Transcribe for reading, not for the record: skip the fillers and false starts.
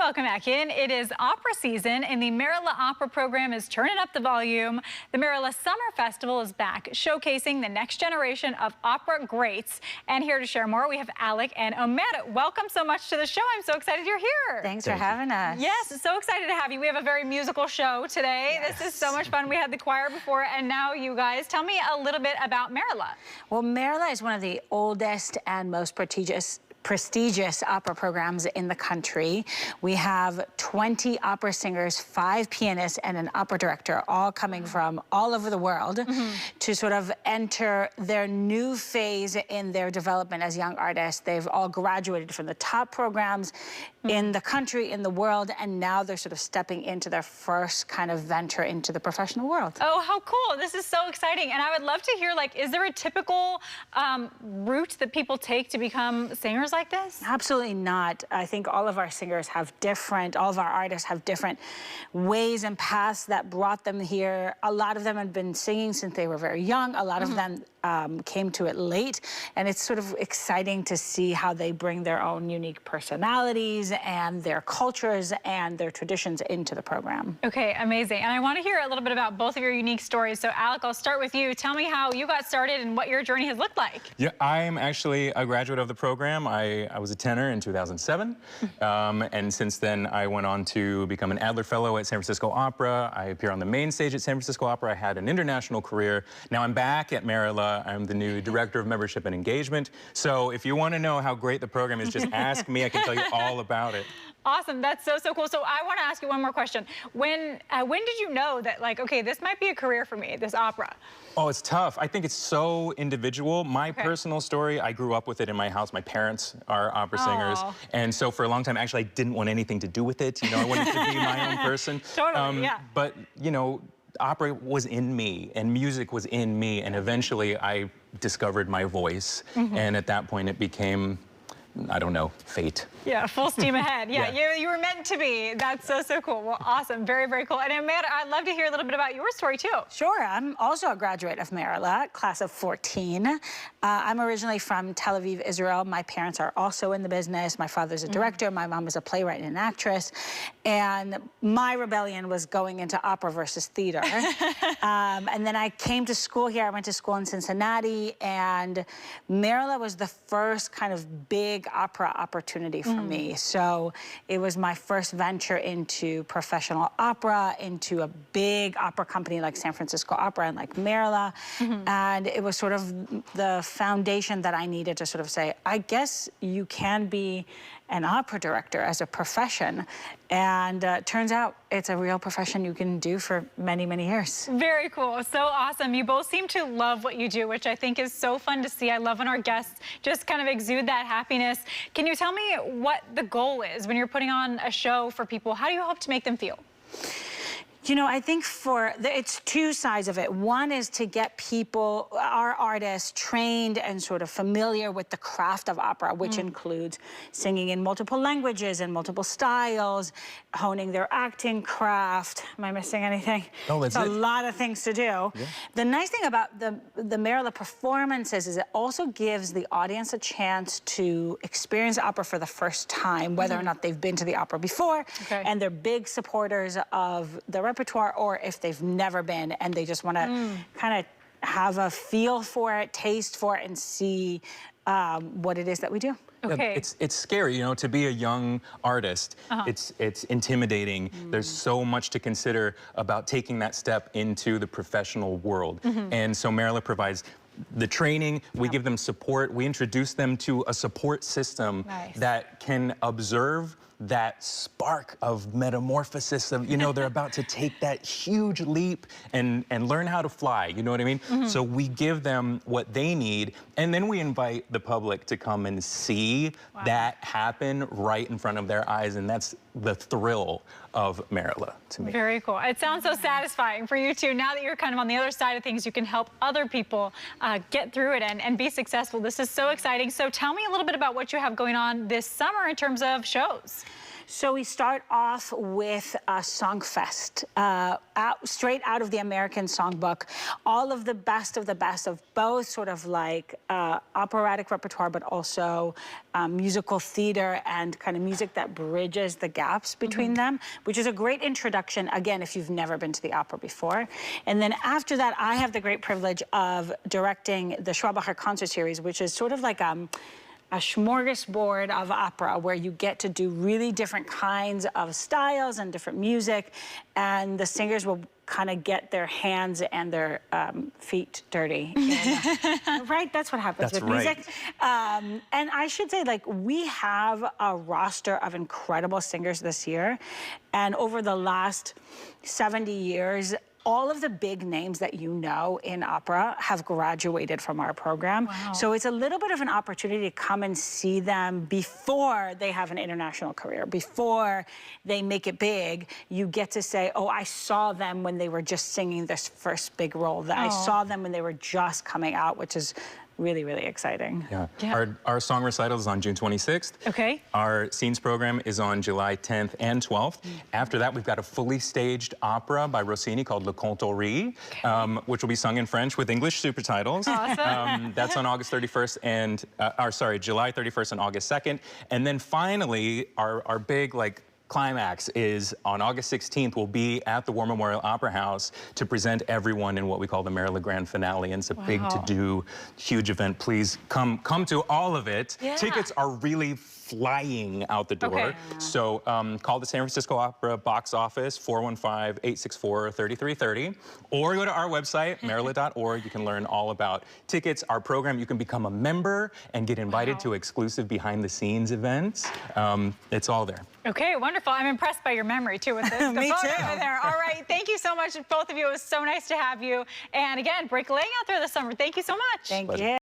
Welcome back in. It is opera season, and the Merola Opera program is turning up the volume. The Merola Summer Festival is back, showcasing the next generation of opera greats. And here to share more, we have Alec and Omer. Welcome so much to the show. I'm so excited you're here. Thanks for having us. Yes, so excited to have you. We have a very musical show today. Yes. This is so much fun. We had the choir before, and now you guys. Tell me a little bit about Merola. Well, Merola is one of the oldest and most prestigious opera programs in the country. We have 20 opera singers, 5 pianists, and an opera director, all coming from all over the world to sort of enter their new phase in their development as young artists. They've all graduated from the top programs in the country, in the world, and now they're sort of stepping into their first kind of venture into the professional world. Oh, how cool. This is so exciting. And I would love to hear, like, is there a typical route that people take to become singers like this? Absolutely not. I think all of our singers have all of our artists have different ways and paths that brought them here. A lot of them have been singing since they were very young. A lot of them came to it late. And it's sort of exciting to see how they bring their own unique personalities and their cultures and their traditions into the program. Okay, amazing. And I want to hear a little bit about both of your unique stories. So Alec, I'll start with you. Tell me how you got started and what your journey has looked like. Yeah, I'm actually a graduate of the program. I was a tenor in 2007. And since then, I went on to become an Adler Fellow at San Francisco Opera. I appear on the main stage at San Francisco Opera. I had an international career. Now I'm back at Merola. I'm the new Director of Membership and Engagement. So if you want to know how great the program is, just ask me. I can tell you all about it. Awesome. That's so cool. So I want to ask you one more question. When did you know that, like, okay, this might be a career for me, this opera? Oh, it's tough. I think it's so individual. My personal story, I grew up with it in my house. My parents are opera singers. And so for a long time, actually, I didn't want anything to do with it. You know, I wanted to be my own person. Totally, yeah. But, you know, opera was in me and music was in me. And eventually I discovered my voice. And at that point, it became, I don't know, fate. Yeah, full steam ahead. Yeah, you were meant to be. That's so cool. Well, awesome. Very cool. And Amanda, I'd love to hear a little bit about your story, too. Sure. I'm also a graduate of Merola, class of 14. I'm originally from Tel Aviv, Israel. My parents are also in the business. My father's a director. My mom is a playwright and an actress. And my rebellion was going into opera versus theater. And then I came to school here. I went to school in Cincinnati. And Merola was the first kind of big opera opportunity for me. So it was my first venture into professional opera, into a big opera company like San Francisco Opera and like Merola. And it was sort of the foundation that I needed to sort of say, I guess you can be an opera director as a profession. And turns out it's a real profession you can do for many years. Very cool. So awesome. You both seem to love what you do, which I think is so fun to see. I love when our guests just kind of exude that happiness. Can you tell me what the goal is when you're putting on a show for people? How do you hope to make them feel? You know, I think it's two sides of it. One is to get people, our artists, trained and sort of familiar with the craft of opera, which includes singing in multiple languages and multiple styles, honing their acting craft. Am I missing anything? No, that's it. A lot of things to do. Yeah. The nice thing about the Merola performances is it also gives the audience a chance to experience opera for the first time, whether or not they've been to the opera before, and they're big supporters of the repertoire, or if they've never been and they just want to kind of have a feel for it, taste for it, and see what it is that we do. Okay. It's scary, you know, to be a young artist. It's intimidating. There's so much to consider about taking that step into the professional world. And so Merola provides the training, we give them support, we introduce them to a support system that can observe that spark of metamorphosis of, you know, they're about to take that huge leap and learn how to fly, you know what I mean? So we give them what they need, and then we invite the public to come and see that happen right in front of their eyes, and that's the thrill of Merola to me. Very cool. It sounds so satisfying for you too. Now that you're kind of on the other side of things, you can help other people get through it and be successful. This is so exciting. So tell me a little bit about what you have going on this summer in terms of shows. So we start off with a song fest, straight out of the American Songbook. All of the best of both sort of like operatic repertoire, but also musical theater and kind of music that bridges the gaps between them, which is a great introduction, again, if you've never been to the opera before. And then after that, I have the great privilege of directing the Schwabacher Concert Series, which is sort of like a smorgasbord of opera where you get to do really different kinds of styles and different music, and the singers will kind of get their hands and their feet dirty. Right? That's what happens with music. And I should say, like, we have a roster of incredible singers this year, and over the last 70 years, all of the big names that you know in opera have graduated from our program. Wow. So it's a little bit of an opportunity to come and see them before they have an international career, before they make it big. You get to say, oh, I saw them when they were just singing this first big role, that I saw them when they were just coming out, which is really, really exciting. Yeah. Our song recital is on June 26th. Okay. Our scenes program is on July 10th and 12th. After that, we've got a fully staged opera by Rossini called Le Contorie, which will be sung in French with English super titles. Awesome. That's on August 31st and, July 31st and August 2nd. And then finally, our big, like, climax is on August 16th. We'll be at the War Memorial Opera House to present everyone in what we call the Merola Grand Finale. And it's a big to-do, huge event. Please come to all of it. Yeah. Tickets are really flying out the door. Okay. So call the San Francisco Opera box office, 415-864-3330, or go to our website, merola.org. You can learn all about tickets, our program. You can become a member and get invited to exclusive behind-the-scenes events. It's all there. Okay, wonderful. I'm impressed by your memory, too, with this. Me too. There. All right, thank you so much, both of you. It was so nice to have you. And again, break a leg out there this summer. Thank you so much. Thank you.